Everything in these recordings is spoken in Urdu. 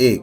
1,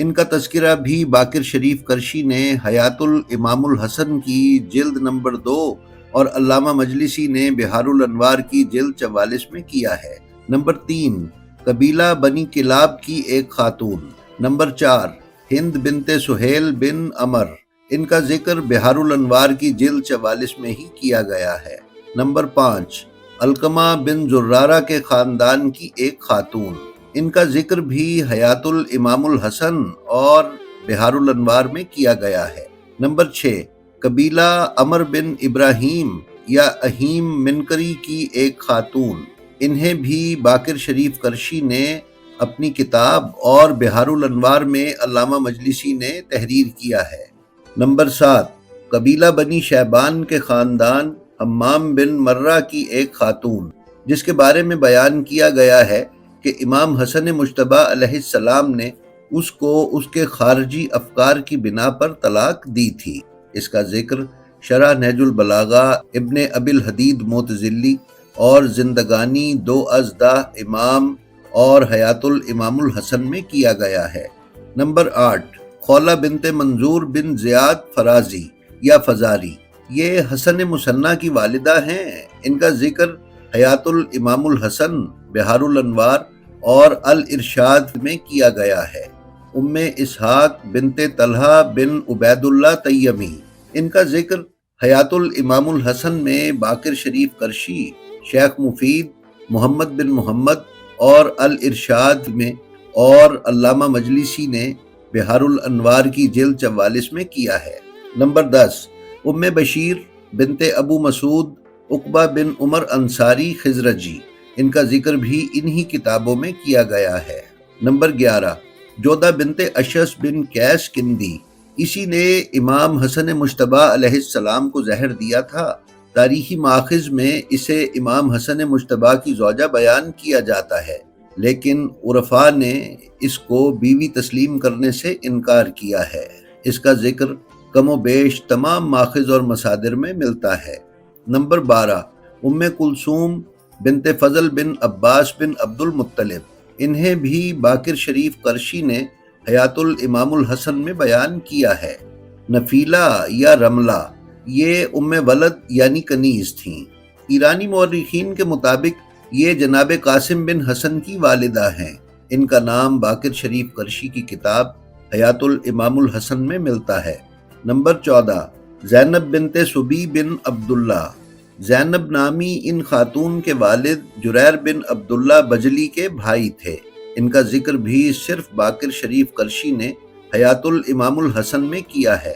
ان کا تذکرہ بھی باقر شریف کرشی نے حیات الامام الحسن کی جلد نمبر 2 اور علامہ مجلسی نے بہار الانوار کی جلد 44 میں کیا ہے۔ نمبر 3، قبیلہ بنی کلاب کی ایک خاتون۔ نمبر 4، ہند بنت سہیل بن عمر، ان کا ذکر بہار الانوار کی جلد 44 میں ہی کیا گیا ہے۔ نمبر 5، علقمہ بن زرارہ کے خاندان کی ایک خاتون، ان کا ذکر بھی حیات الامام الحسن اور بہار الانوار میں کیا گیا ہے۔ نمبر 6، قبیلہ عمر بن ابراہیم یا اہیم منکری کی ایک خاتون، انہیں بھی باقر شریف کرشی نے اپنی کتاب اور بہار الانوار میں علامہ مجلسی نے تحریر کیا ہے۔ نمبر 7، قبیلہ بنی شیبان کے خاندان حمام بن مرہ کی ایک خاتون، جس کے بارے میں بیان کیا گیا ہے کہ امام حسن مجتبیٰ علیہ السلام نے اس کو اس کے خارجی افکار کی بنا پر طلاق دی تھی۔ اس کا ذکر شرح نہج البلاغہ ابن ابی الحدید معتزلی اور زندگانی دو ازدہ امام اور حیات الامام الحسن میں کیا گیا ہے۔ نمبر 8، خولہ بنت منظور بن زیاد فرازی یا فزاری، یہ حسن مثنیٰ کی والدہ ہیں۔ ان کا ذکر حیات الامام الحسن، بہار الانوار اور الارشاد میں کیا گیا ہے۔ ام اسحاق بنت طلحہ بن عبید اللہ تیمی، ان کا ذکر حیات الامام الحسن میں باقر شریف کرشی، شیخ مفید، محمد بن محمد اور الارشاد میں اور علامہ مجلسی نے بہار الانوار کی جلد 44 میں کیا ہے۔ نمبر 10، ام بشیر بنت ابو مسعود عقبہ بن عمر انصاری خزرجی، ان کا ذکر بھی انہی کتابوں میں کیا گیا ہے۔ نمبر 11، جودہ بنت اشعث بن قیس کندی، اسی نے امام حسن مجتبیٰ علیہ السلام کو زہر دیا تھا۔ تاریخی مآخذ میں اسے امام حسن مجتبیٰ کی زوجہ بیان کیا جاتا ہے، لیکن عرفاء نے اس کو بیوی تسلیم کرنے سے انکار کیا ہے۔ اس کا ذکر کم و بیش تمام مآخذ اور مصادر میں ملتا ہے۔ نمبر 12، ام کلثوم بنت فضل بن عباس بن عبد المطلب، انہیں بھی باقر شریف کرشی نے حیات الامام الحسن میں بیان کیا ہے۔ نفیلہ یا رملہ، یہ ام ولد یعنی کنیز تھیں۔ ایرانی مورخین کے مطابق یہ جناب قاسم بن حسن کی والدہ ہیں۔ ان کا نام باقر شریف کرشی کی کتاب حیات الامام الحسن میں ملتا ہے۔ نمبر 14، زینب بنت سبی بن عبداللہ، زینب نامی ان خاتون کے والد جریر بن عبداللہ بجلی کے بھائی تھے۔ ان کا ذکر بھی صرف باقر شریف کرشی نے حیات الامام الحسن میں کیا ہے۔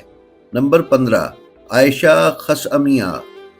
نمبر 15، عائشہ خثعمیہ،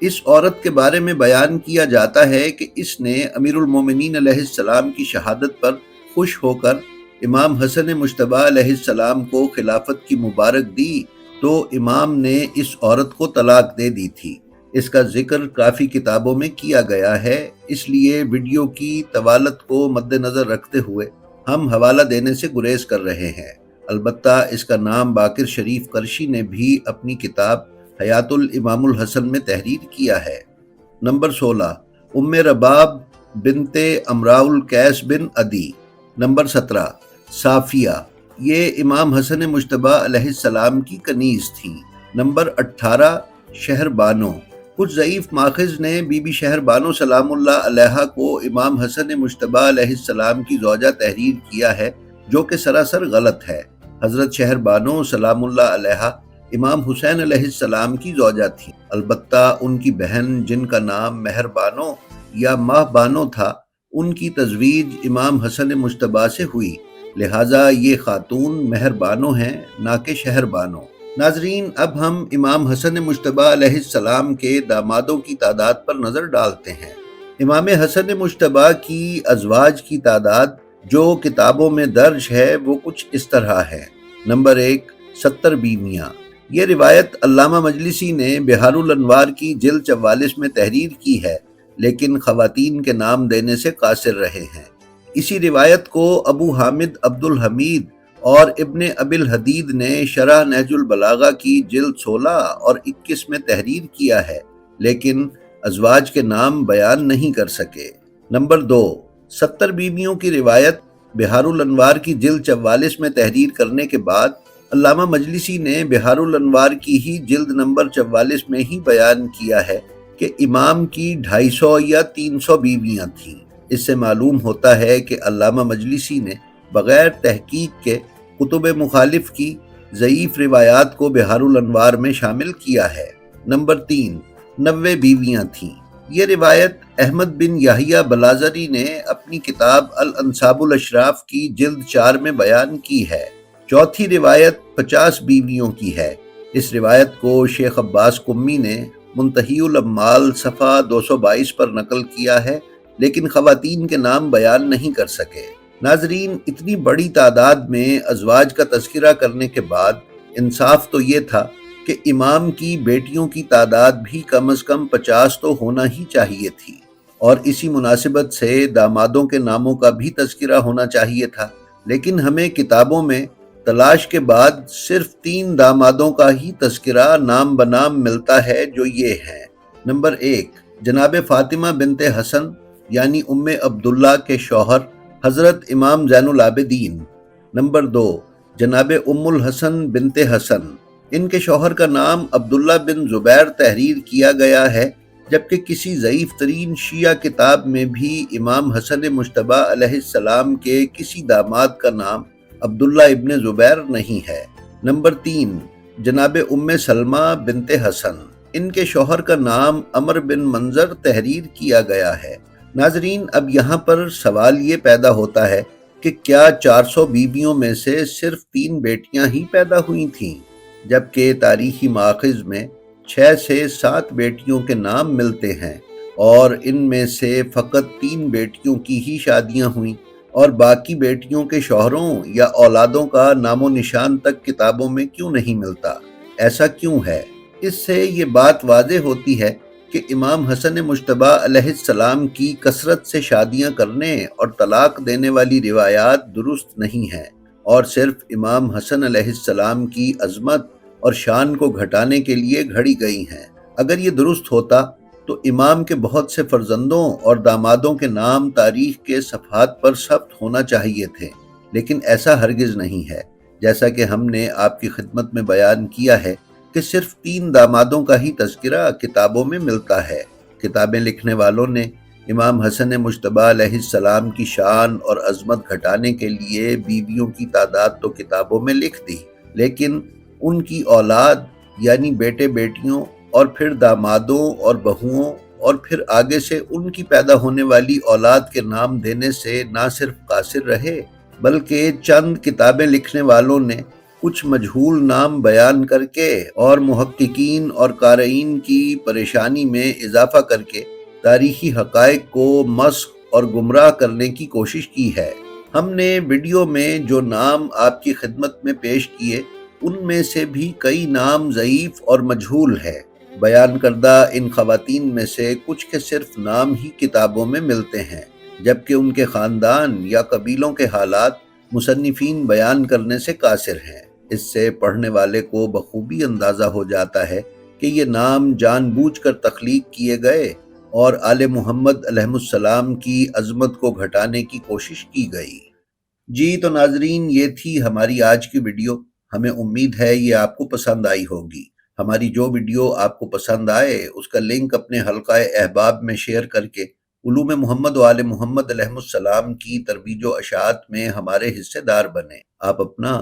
اس عورت کے بارے میں بیان کیا جاتا ہے کہ اس نے امیر المومنین علیہ السلام کی شہادت پر خوش ہو کر امام حسن مجتبیٰ علیہ السلام کو خلافت کی مبارک دی تو امام نے اس عورت کو طلاق دے دی تھی۔ اس کا ذکر کافی کتابوں میں کیا گیا ہے، اس لیے ویڈیو کی طوالت کو مد نظر رکھتے ہوئے ہم حوالہ دینے سے گریز کر رہے ہیں۔ البتہ اس کا نام باقر شریف کرشی نے بھی اپنی کتاب حیات الامام الحسن میں تحریر کیا ہے۔ نمبر 16، ام رباب بنت امراء القیس بن عدی۔ نمبر 17، صافیہ، یہ امام حسن مجتبیٰ علیہ السلام کی کنیز تھیں۔ نمبر 18، شہر بانو، کچھ ضعیف ماخذ نے بی بی شہر بانو سلام اللہ علیہا کو امام حسن مجتبیٰ علیہ السلام کی زوجہ تحریر کیا ہے، جو کہ سراسر غلط ہے۔ حضرت شہر بانو سلام اللہ علیہا امام حسین علیہ السلام کی زوجہ تھیں۔ البتہ ان کی بہن جن کا نام مہر بانو یا ماہ بانو تھا، ان کی تزویج امام حسن مجتبیٰ سے ہوئی، لہٰذا یہ خاتون مہر بانو ہیں، نہ کہ شہر بانو۔ ناظرین، اب ہم امام حسن مجتبیٰ علیہ السلام کے دامادوں کی تعداد پر نظر ڈالتے ہیں۔ امام حسن مجتبیٰ کی ازواج کی تعداد جو کتابوں میں درج ہے وہ کچھ اس طرح ہے۔ نمبر 1، 70 بیویاں۔ یہ روایت علامہ مجلسی نے بہار الانوار کی جلد 44 میں تحریر کی ہے، لیکن خواتین کے نام دینے سے قاصر رہے ہیں۔ اسی روایت کو ابو حامد عبد الحمید اور ابن ابی الحدید نے شرح نہج البلاغہ کی جلد 16 اور 21 میں تحریر کیا ہے، لیکن ازواج کے نام بیان نہیں کر سکے۔ نمبر 2، 70 بیویوں کی روایت بہار الانوار کی جلد 44 میں تحریر کرنے کے بعد علامہ مجلسی نے بہار الانوار کی ہی جلد نمبر 44 میں ہی بیان کیا ہے کہ امام کی 250 یا 300 بیویاں تھیں۔ اس سے معلوم ہوتا ہے کہ علامہ مجلسی نے بغیر تحقیق کے کتب مخالف کی ضعیف روایات کو بہار الانوار میں شامل کیا ہے۔ نمبر 3، 90 بیویاں تھیں۔ یہ روایت احمد بن یحییٰ بلازری نے اپنی کتاب الانساب الاشراف کی جلد 4 میں بیان کی ہے۔ چوتھی روایت 50 بیویوں کی ہے۔ اس روایت کو شیخ عباس قمی نے منتہی الامال صفحہ 222 پر نقل کیا ہے، لیکن خواتین کے نام بیان نہیں کر سکے۔ ناظرین، اتنی بڑی تعداد میں ازواج کا تذکرہ کرنے کے بعد انصاف تو یہ تھا کہ امام کی بیٹیوں کی تعداد بھی کم از کم 50 تو ہونا ہی چاہیے تھی، اور اسی مناسبت سے دامادوں کے ناموں کا بھی تذکرہ ہونا چاہیے تھا، لیکن ہمیں کتابوں میں تلاش کے بعد صرف 3 دامادوں کا ہی تذکرہ نام بنام ملتا ہے، جو یہ ہیں۔ نمبر 1، جناب فاطمہ بنت حسن یعنی ام عبداللہ کے شوہر حضرت امام زین العابدین۔ نمبر 2، جناب ام الحسن بنت حسن، ان کے شوہر کا نام عبداللہ بن زبیر تحریر کیا گیا ہے، جبکہ کسی ضعیف ترین شیعہ کتاب میں بھی امام حسن مجتبی علیہ السلام کے کسی داماد کا نام عبداللہ ابن زبیر نہیں ہے۔ نمبر 3، جناب ام سلمہ بنت حسن، ان کے شوہر کا نام عمر بن منظر تحریر کیا گیا ہے۔ ناظرین، اب یہاں پر سوال یہ پیدا ہوتا ہے کہ کیا 400 بیویوں میں سے صرف 3 بیٹیاں ہی پیدا ہوئی تھیں، جبکہ تاریخی مآخذ میں 6 سے 7 بیٹیوں کے نام ملتے ہیں، اور ان میں سے فقط 3 بیٹیوں کی ہی شادیاں ہوئیں، اور باقی بیٹیوں کے شوہروں یا اولادوں کا نام و نشان تک کتابوں میں کیوں نہیں ملتا؟ ایسا کیوں ہے؟ اس سے یہ بات واضح ہوتی ہے کہ امام حسن مجتبی علیہ السلام کی کثرت سے شادیاں کرنے اور طلاق دینے والی روایات درست نہیں ہیں، اور صرف امام حسن علیہ السلام کی عظمت اور شان کو گھٹانے کے لیے گھڑی گئی ہیں۔ اگر یہ درست ہوتا تو امام کے بہت سے فرزندوں اور دامادوں کے نام تاریخ کے صفحات پر ثبت ہونا چاہیے تھے، لیکن ایسا ہرگز نہیں ہے۔ جیسا کہ ہم نے آپ کی خدمت میں بیان کیا ہے کہ صرف 3 دامادوں کا ہی تذکرہ کتابوں میں ملتا ہے۔ کتابیں لکھنے والوں نے امام حسن مجتبی علیہ السلام کی شان اور عظمت گھٹانے کے لیے بیویوں کی تعداد تو کتابوں میں لکھ دی، لیکن ان کی اولاد یعنی بیٹے بیٹیوں اور پھر دامادوں اور بہوؤں اور پھر آگے سے ان کی پیدا ہونے والی اولاد کے نام دینے سے نہ صرف قاصر رہے، بلکہ چند کتابیں لکھنے والوں نے کچھ مجہول نام بیان کر کے اور محققین اور قارئین کی پریشانی میں اضافہ کر کے تاریخی حقائق کو مسخ اور گمراہ کرنے کی کوشش کی ہے۔ ہم نے ویڈیو میں جو نام آپ کی خدمت میں پیش کیے، ان میں سے بھی کئی نام ضعیف اور مجہول ہیں۔ بیان کردہ ان خواتین میں سے کچھ کے صرف نام ہی کتابوں میں ملتے ہیں، جبکہ ان کے خاندان یا قبیلوں کے حالات مصنفین بیان کرنے سے قاصر ہیں۔ اس سے پڑھنے والے کو بخوبی اندازہ ہو جاتا ہے کہ یہ نام جان بوجھ کر تخلیق کیے گئے اور آل محمد علیہ السلام کی عظمت کو گھٹانے کی کوشش کی گئی۔ جی تو ناظرین، یہ تھی ہماری آج کی ویڈیو۔ ہمیں امید ہے یہ آپ کو پسند آئی ہوگی۔ ہماری جو ویڈیو آپ کو پسند آئے اس کا لنک اپنے حلقہ احباب میں شیئر کر کے علوم محمد و آل محمد علیہ السلام کی ترویج و اشاعت میں ہمارے حصے دار بنیں۔ آپ اپنا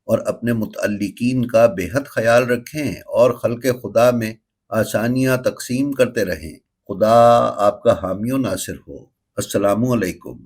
اور اپنے متعلقین کا بے حد خیال رکھیں اور خلق خدا میں آسانیاں تقسیم کرتے رہیں۔ خدا آپ کا حامی و ناصر ہو۔ السلام علیکم۔